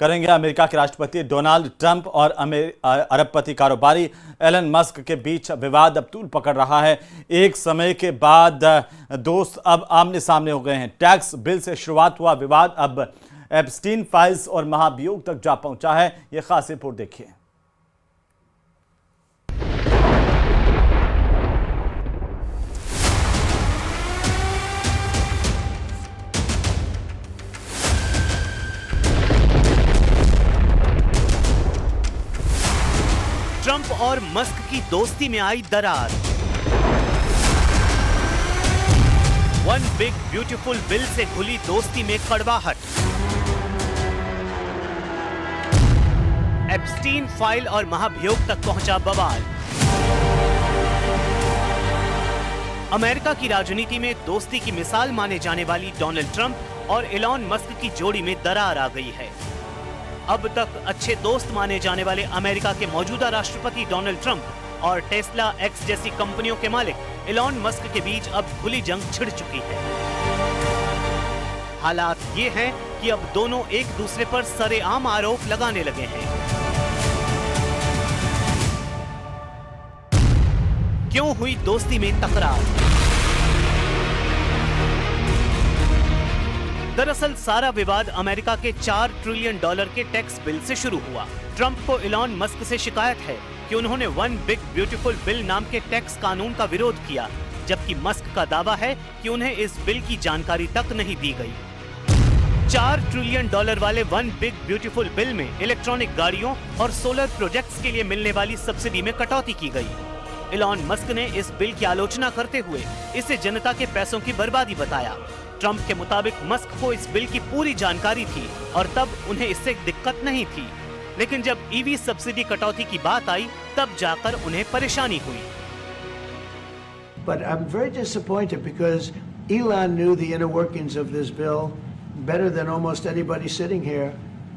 करेंगे। अमेरिका के राष्ट्रपति डोनाल्ड ट्रंप और अरबपति कारोबारी एलन मस्क के बीच विवाद अब तूल पकड़ रहा है। एक समय के बाद दोस्त अब आमने सामने हो गए हैं। टैक्स बिल से शुरुआत हुआ विवाद अब एप्स्टीन फाइल्स और महाभियोग तक जा पहुंचा है। यह खास रिपोर्ट देखिए। ट्रंप और मस्क की दोस्ती में आई दरार। वन बिग ब्यूटीफुल बिल से खुली दोस्ती में कड़वाहट। एप्स्टीन फाइल और महाभियोग तक पहुंचा बवाल। अमेरिका की राजनीति में दोस्ती की मिसाल माने जाने वाली डोनाल्ड ट्रंप और एलन मस्क की जोड़ी में दरार आ गई है। अब तक अच्छे दोस्त माने जाने वाले अमेरिका के मौजूदा राष्ट्रपति डोनाल्ड ट्रंप और टेस्ला एक्स जैसी कंपनियों के मालिक एलन मस्क के बीच अब खुली जंग छिड़ चुकी है। हालात ये हैं कि अब दोनों एक दूसरे पर सरेआम आरोप लगाने लगे हैं। क्यों हुई दोस्ती में तकरार? दरअसल सारा विवाद अमेरिका के $4 ट्रिलियन के टैक्स बिल से शुरू हुआ। ट्रंप को एलन मस्क से शिकायत है कि उन्होंने वन बिग ब्यूटीफुल बिल नाम के टैक्स कानून का विरोध किया, जबकि मस्क का दावा है कि उन्हें इस बिल की जानकारी तक नहीं दी गई। $4 ट्रिलियन वाले वन बिग ब्यूटीफुल बिल में इलेक्ट्रॉनिक गाड़ियों और सोलर प्रोजेक्ट्स के लिए मिलने वाली सब्सिडी में कटौती की गई। एलन मस्क ने इस बिल की आलोचना करते हुए इसे जनता के पैसों की बर्बादी बताया। ट्रंप के मुताबिक मस्क को इस बिल की पूरी जानकारी थी और तब उन्हें इससे दिक्कत नहीं थी, लेकिन जब ईवी सब्सिडी कटौती की बात आई तब जाकर उन्हें परेशानी हुई। But I'm very disappointed because Elon knew the inner workings of this bill better than almost anybody sitting here,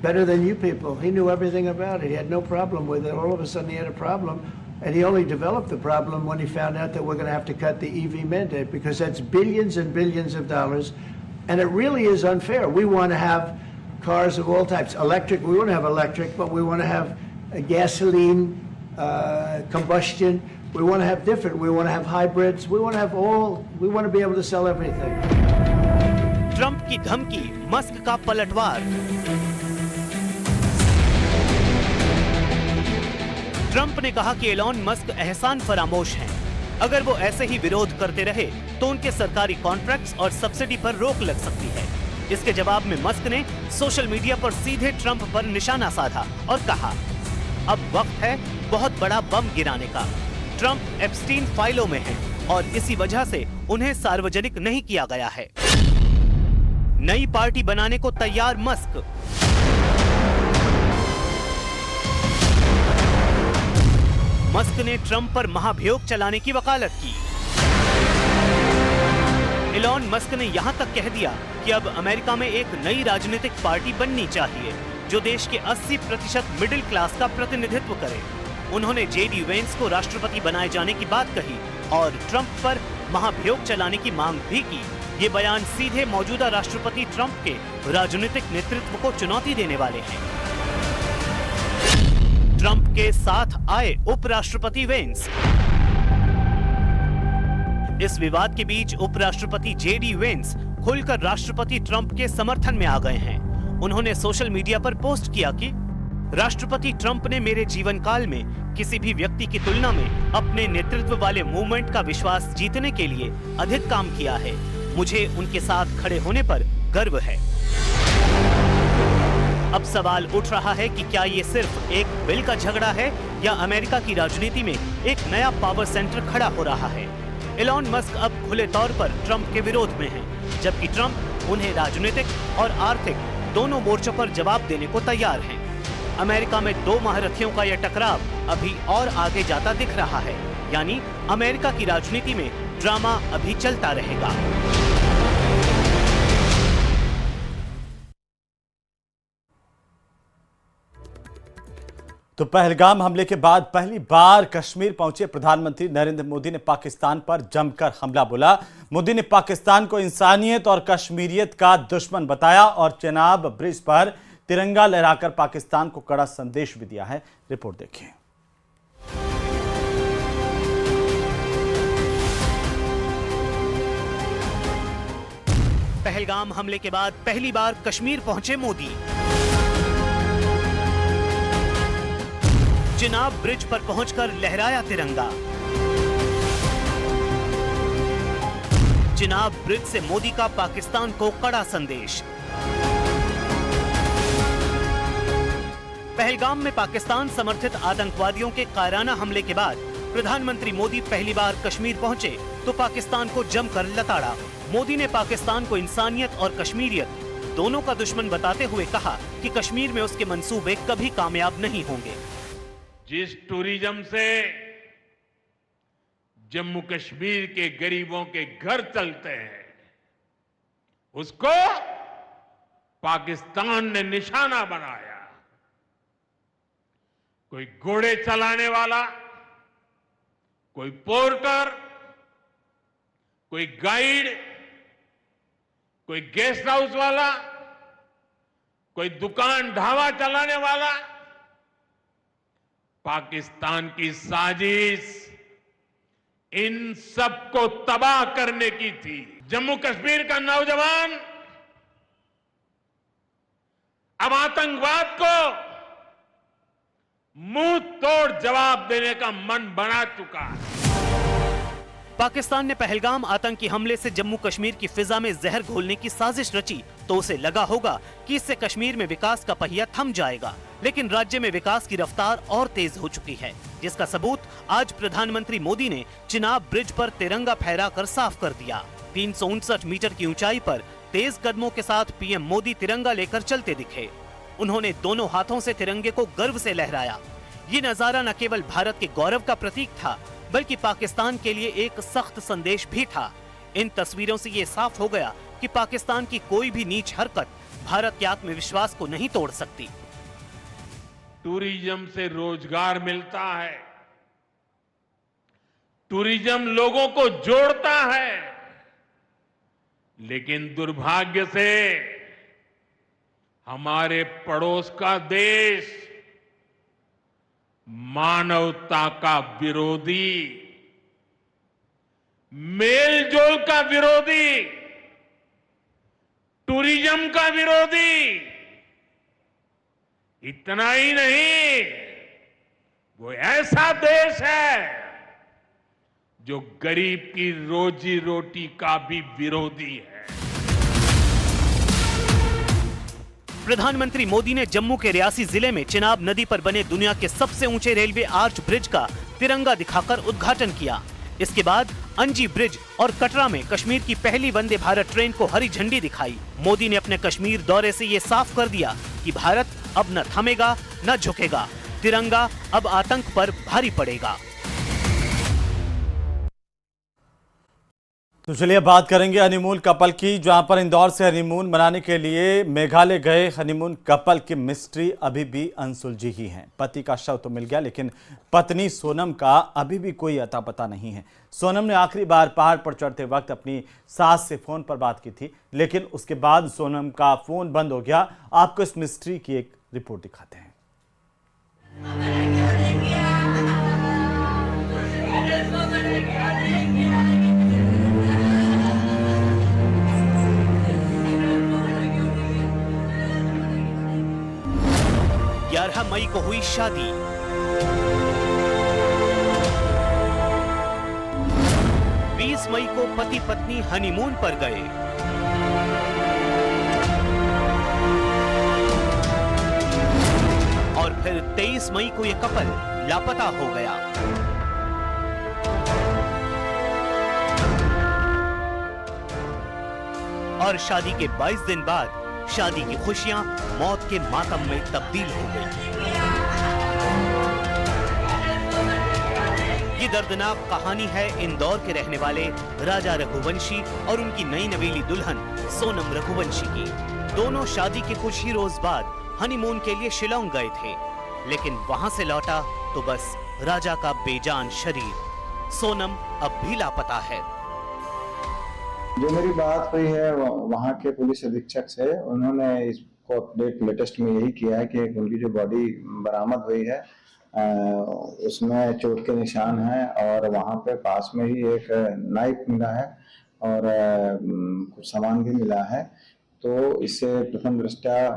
better than you people. He knew everything about it. He had no problem with it. All of a sudden he had a problem. And he only developed the problem when he found out that we're going to have to cut the EV mandate, because that's billions and billions of dollars. And it really is unfair. We want to have cars of all types. Electric, we want to have electric, but we want to have gasoline, combustion. We want to have different. We want to have hybrids. We want to have all, we want to be able to sell everything. Trump की धमकी, Musk का पलटवार। Trump ने कहा कि Elon Musk एहसान फरामोश हैं। अगर वो ऐसे ही विरोध करते रहे तो उनके सरकारी कॉन्ट्रैक्ट्स और सब्सिडी पर रोक लग सकती है। इसके जवाब में मस्क ने सोशल मीडिया पर सीधे ट्रंप पर निशाना साधा और कहा, अब वक्त है बहुत बड़ा बम गिराने का। ट्रंप एप्स्टीन फाइलों में हैं और इसी वजह से उन्हें सार्वजनिक नहीं किया गया है। नई पार्टी बनाने को तैयार मस्क। मस्क ने ट्रंप पर महाभियोग चलाने की वकालत की। एलन मस्क ने यहां तक कह दिया कि अब अमेरिका में एक नई राजनीतिक पार्टी बननी चाहिए जो देश के 80% मिडिल क्लास का प्रतिनिधित्व करे। उन्होंने जेडी वेंस को राष्ट्रपति बनाए जाने की बात कही और ट्रंप पर महाभियोग चलाने की मांग भी की। ये बयान सीधे मौजूदा राष्ट्रपति ट्रंप के राजनीतिक नेतृत्व को चुनौती देने वाले हैं। ट्रंप के साथ आए उपराष्ट्रपति वेंस। इस विवाद के बीच उपराष्ट्रपति जेडी वेंस खुलकर राष्ट्रपति ट्रंप के समर्थन में आ गए हैं। उन्होंने सोशल मीडिया पर पोस्ट किया कि राष्ट्रपति ट्रंप ने मेरे जीवन काल में किसी भी व्यक्ति की तुलना में अपने नेतृत्व वाले मूवमेंट का विश्वास जीतने के लिए अधिक काम किया है। मुझे उनके साथ खड़े होने पर गर्व है। अब सवाल उठ रहा है कि क्या ये सिर्फ एक बिल का झगड़ा है या अमेरिका की राजनीति में एक नया पावर सेंटर खड़ा हो रहा है। एलन मस्क अब खुले तौर पर ट्रंप के विरोध में हैं, जबकि ट्रंप उन्हें राजनीतिक और आर्थिक दोनों मोर्चों पर जवाब देने को तैयार हैं। अमेरिका में दो महारथियों का यह टकराव अभी और आगे जाता दिख रहा है, यानी अमेरिका की राजनीति में ड्रामा अभी चलता रहेगा। तो पहलगाम हमले के बाद पहली बार कश्मीर पहुंचे प्रधानमंत्री नरेंद्र मोदी ने पाकिस्तान पर जमकर हमला बोला। मोदी ने पाकिस्तान को इंसानियत और कश्मीरियत का दुश्मन बताया और चेनाब ब्रिज पर तिरंगा लहराकर पाकिस्तान को कड़ा संदेश भी दिया है। रिपोर्ट देखिए। पहलगाम हमले के बाद पहली बार कश्मीर पहुंचे मोदी। चिनाब ब्रिज पर पहुंचकर लहराया तिरंगा। चिनाब ब्रिज से मोदी का पाकिस्तान को कड़ा संदेश। पहलगाम में पाकिस्तान समर्थित आतंकवादियों के कायराना हमले के बाद प्रधानमंत्री मोदी पहली बार कश्मीर पहुंचे तो पाकिस्तान को जमकर लताड़ा। मोदी ने पाकिस्तान को इंसानियत और कश्मीरियत दोनों का दुश्मन बताते हुए कहा कि कश्मीर में उसके मंसूबे कभी कामयाब नहीं होंगे। जिस टूरिज्म से जम्मू कश्मीर के गरीबों के घर चलते हैं, उसको पाकिस्तान ने निशाना बनाया। कोई घोड़े चलाने वाला, कोई पोर्टर, कोई गाइड, कोई गेस्ट हाउस वाला, कोई दुकान ढाबा चलाने वाला, पाकिस्तान की साजिश इन सबको तबाह करने की थी। जम्मू कश्मीर का नौजवान अब आतंकवाद को मुंह तोड़ जवाब देने का मन बना चुका है। पाकिस्तान ने पहलगाम आतंकी हमले से जम्मू कश्मीर की फिजा में जहर घोलने की साजिश रची तो उसे लगा होगा कि इससे कश्मीर में विकास का पहिया थम जाएगा, लेकिन राज्य में विकास की रफ्तार और तेज हो चुकी है, जिसका सबूत आज प्रधानमंत्री मोदी ने चिनाब ब्रिज पर तिरंगा फहराकर साफ कर दिया। 359 मीटर की ऊंचाई पर तेज कदमों के साथ पीएम मोदी तिरंगा लेकर चलते दिखे। उन्होंने दोनों हाथों से तिरंगे को गर्व से लहराया। ये नजारा न केवल भारत के गौरव का प्रतीक था बल्कि पाकिस्तान के लिए एक सख्त संदेश भी था। इन तस्वीरों से ये साफ हो गया कि पाकिस्तान की कोई भी नीच हरकत भारत के आत्मविश्वास को नहीं तोड़ सकती। टूरिज्म से रोजगार मिलता है, टूरिज्म लोगों को जोड़ता है, लेकिन दुर्भाग्य से हमारे पड़ोस का देश मानवता का विरोधी, मेलजोल का विरोधी, टूरिज्म का विरोधी, इतना ही नहीं, वो ऐसा देश है जो गरीब की रोजी रोटी का भी विरोधी है। प्रधानमंत्री मोदी ने जम्मू के रियासी जिले में चिनाब नदी पर बने दुनिया के सबसे ऊंचे रेलवे आर्च ब्रिज का तिरंगा दिखाकर उद्घाटन किया। इसके बाद अंजी ब्रिज और कटरा में कश्मीर की पहली वंदे भारत ट्रेन को हरी झंडी दिखाई। मोदी ने अपने कश्मीर दौरे से ये साफ कर दिया कि भारत अब न थमेगा न झुकेगा, तिरंगा अब आतंक पर भारी पड़ेगा। तो चलिए बात करेंगे हनीमून कपल की, जहां पर इंदौर से हनीमून मनाने के लिए मेघालय गए हनीमून कपल की मिस्ट्री अभी भी अनसुलझी ही है। पति का शव तो मिल गया, लेकिन पत्नी सोनम का अभी भी कोई अता पता नहीं है। सोनम ने आखिरी बार पहाड़ पर चढ़ते वक्त अपनी सास से फोन पर बात की थी, लेकिन उसके बाद सोनम का फोन बंद हो गया। आपको इस मिस्ट्री की एक रिपोर्ट दिखाते हैं। मई को हुई शादी। 20 मई को पति पत्नी हनीमून पर गए। और फिर 23 मई को यह कपल लापता हो गया। और शादी के 22 दिन बाद शादी की खुशियां मौत के मातम में तब्दील हो गई। ये दर्दनाक कहानी है इंदौर के रहने वाले राजा रघुवंशी और उनकी नई नवेली दुल्हन सोनम रघुवंशी की। दोनों शादी के कुछ ही रोज बाद हनीमून के लिए शिलोंग गए थे, लेकिन वहां से लौटा तो बस राजा का बेजान शरीर। सोनम अब भी लापता है। जो मेरी बात हुई है वहाँ के पुलिस अधीक्षक से, उन्होंने इस को अपडेट लेटेस्ट में यही किया है कि उनकी जो बॉडी बरामद हुई है उसमें चोट के निशान हैं और वहाँ पे पास में ही एक नाइफ मिला है और कुछ सामान भी मिला है। तो इससे प्रथम दृष्टया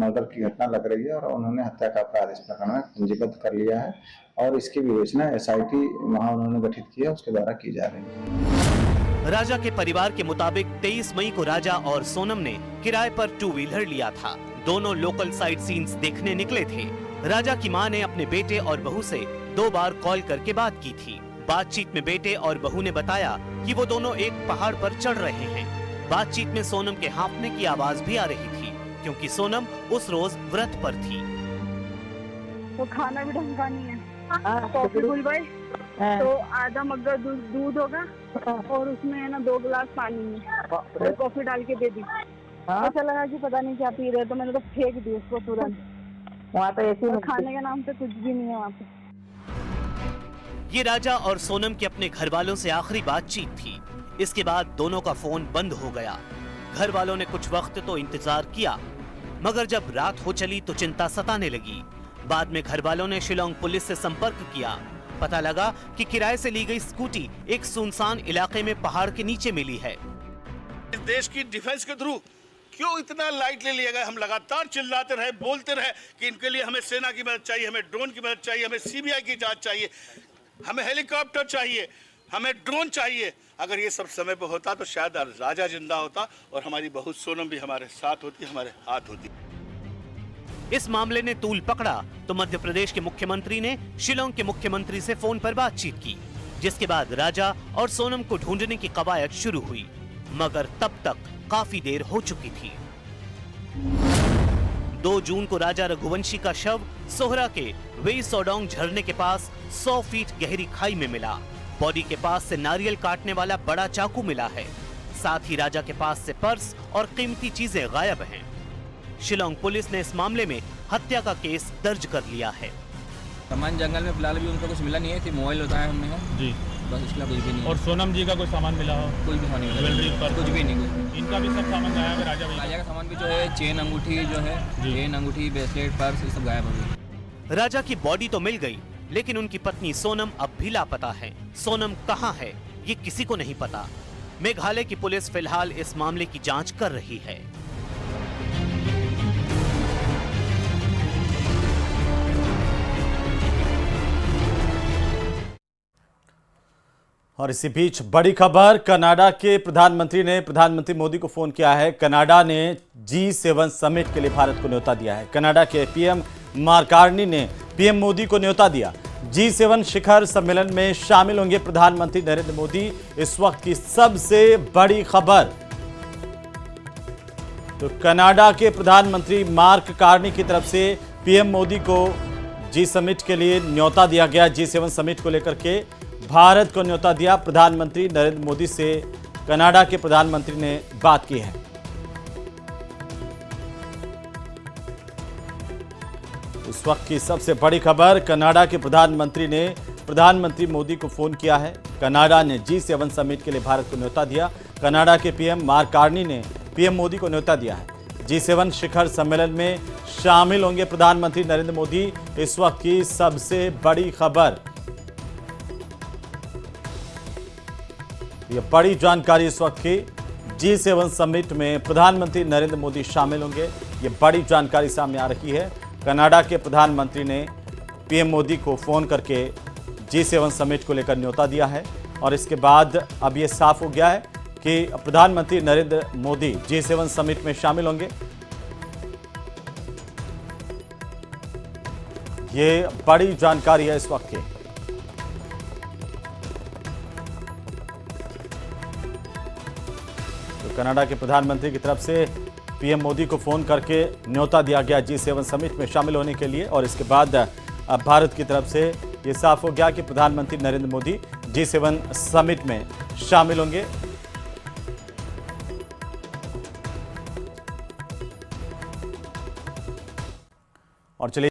मर्डर की घटना लग रही है और उन्होंने हत्या का अपराध इस प्रकरण में पंजीबद्ध कर लिया है और इसकी विवेचना SIT वहाँ उन्होंने गठित की है, उसके द्वारा की जा रही है। राजा के परिवार के मुताबिक 23 मई को राजा और सोनम ने किराए पर 2 व्हीलर लिया था। दोनों लोकल साइट सीन्स देखने निकले थे। राजा की मां ने अपने बेटे और बहू से 2 बार कॉल करके बात की थी। बातचीत में बेटे और बहू ने बताया कि वो दोनों एक पहाड़ पर चढ़ रहे हैं। बातचीत में सोनम के हाँफने की आवाज भी आ रही थी क्योंकि सोनम उस रोज व्रत पर थी। तो खाना भी ढंग का नहीं है। कॉफी बुलवाई तो आधा मग्गा दूध होगा और उसमें है ना 2 गिलास पानी में और कॉफी डाल के दे दी। ऐसा लगा कि पता नहीं क्या पी रहे, तो मैंने तो फेंक दी उसको तुरंत। वहाँ तो ऐसे खाने के नाम पे कुछ भी नहीं है वहाँ पे। ये राजा और सोनम के अपने घर वालों से आखिरी बातचीत थी। इसके बाद दोनों का फोन बंद हो गया। घर वालों ने कुछ वक्त तो इंतजार किया, मगर जब रात हो चली तो चिंता सताने लगी। बाद में घर वालों ने शिलोंग पुलिस से संपर्क किया। पता लगा कि किराए से ली गई स्कूटी एक सुनसान इलाके में पहाड़ के नीचे मिली है। इस देश की डिफेंस के थ्रू क्यों इतना लाइटली लिया गया? हम लगातार चिल्लाते रहे, बोलते रहे कि इनके लिए हमें सेना की मदद चाहिए, हमें ड्रोन की मदद चाहिए, हमें CBI की जांच चाहिए, हमें हेलीकॉप्टर चाहिए, हमें ड्रोन चाहिए। अगर ये सब समय पर होता तो शायद राजा जिंदा होता और हमारी बहू सोनम भी हमारे साथ होती, हमारे हाथ होती। इस मामले ने तूल पकड़ा तो मध्य प्रदेश के मुख्यमंत्री ने शिलोंग के मुख्यमंत्री से फोन पर बातचीत की, जिसके बाद राजा और सोनम को ढूंढने की कवायद शुरू हुई, मगर तब तक काफी देर हो चुकी थी। 2 जून को राजा रघुवंशी का शव सोहरा के वेई सोडोंग झरने के पास 100 फीट गहरी खाई में मिला। बॉडी के पास से नारियल काटने वाला बड़ा चाकू मिला है। साथ ही राजा के पास से पर्स और कीमती चीजें गायब हैं। शिलोंग पुलिस ने इस मामले में हत्या का केस दर्ज कर लिया है। सामान जंगल में फिलहाल भी उनको कुछ मिला नहीं है, सिर्फ मोबाइल होता है हमने जी, बस इसके कुछ भी नहीं। और सोनम जी का कोई सामान मिला हो? कोई भी सामान नहीं मिला, ज्वेलरी पर कुछ भी नहीं। इनका भी सब सामान गायब है। राजा का सामान भी जो है चेन अंगूठी जो है, चेन अंगूठी ब्रेसलेट पर्स ये सब गायब हो गई। राजा की बॉडी तो मिल गई, लेकिन उनकी पत्नी सोनम अब भी लापता है। सोनम कहां है ये किसी को नहीं पता। मेघालय की पुलिस फिलहाल इस मामले की जांच कर रही है। और इसी बीच बड़ी खबर, कनाडा के प्रधानमंत्री ने प्रधानमंत्री मोदी को फोन किया है। कनाडा ने G7 समिट के लिए भारत को न्योता दिया है। कनाडा के PM मार्क कार्नी ने PM मोदी को न्योता दिया। G7 शिखर सम्मेलन में शामिल होंगे प्रधानमंत्री नरेंद्र मोदी। इस वक्त की सबसे बड़ी खबर, तो कनाडा के प्रधानमंत्री मार्क कार्नी की तरफ से PM मोदी को G समिट के लिए न्योता दिया गया। G7 समिट को लेकर के भारत को न्योता दिया। प्रधानमंत्री नरेंद्र मोदी से कनाडा के प्रधानमंत्री ने बात की है। इस वक्त की सबसे बड़ी खबर, कनाडा के प्रधानमंत्री ने प्रधानमंत्री मोदी को फोन किया है। कनाडा ने G7 समिट के लिए भारत को न्योता दिया। कनाडा के PM मार्क कार्नी ने PM मोदी को न्योता दिया है। G7 शिखर सम्मेलन में शामिल होंगे प्रधानमंत्री नरेंद्र मोदी। इस वक्त की सबसे बड़ी खबर, यह बड़ी जानकारी इस वक्त की, G7 समिट में प्रधानमंत्री नरेंद्र मोदी शामिल होंगे। ये बड़ी जानकारी सामने आ रही है। कनाडा के प्रधानमंत्री ने PM मोदी को फोन करके G7 समिट को लेकर न्योता दिया है और इसके बाद अब ये साफ हो गया है कि प्रधानमंत्री नरेंद्र मोदी G7 समिट में शामिल होंगे। ये बड़ी जानकारी है इस वक्त की। कनाडा के प्रधानमंत्री की तरफ से PM मोदी को फोन करके न्योता दिया गया G7 समिट में शामिल होने के लिए और इसके बाद अब भारत की तरफ से ये साफ हो गया कि प्रधानमंत्री नरेंद्र मोदी G7 समिट में शामिल होंगे।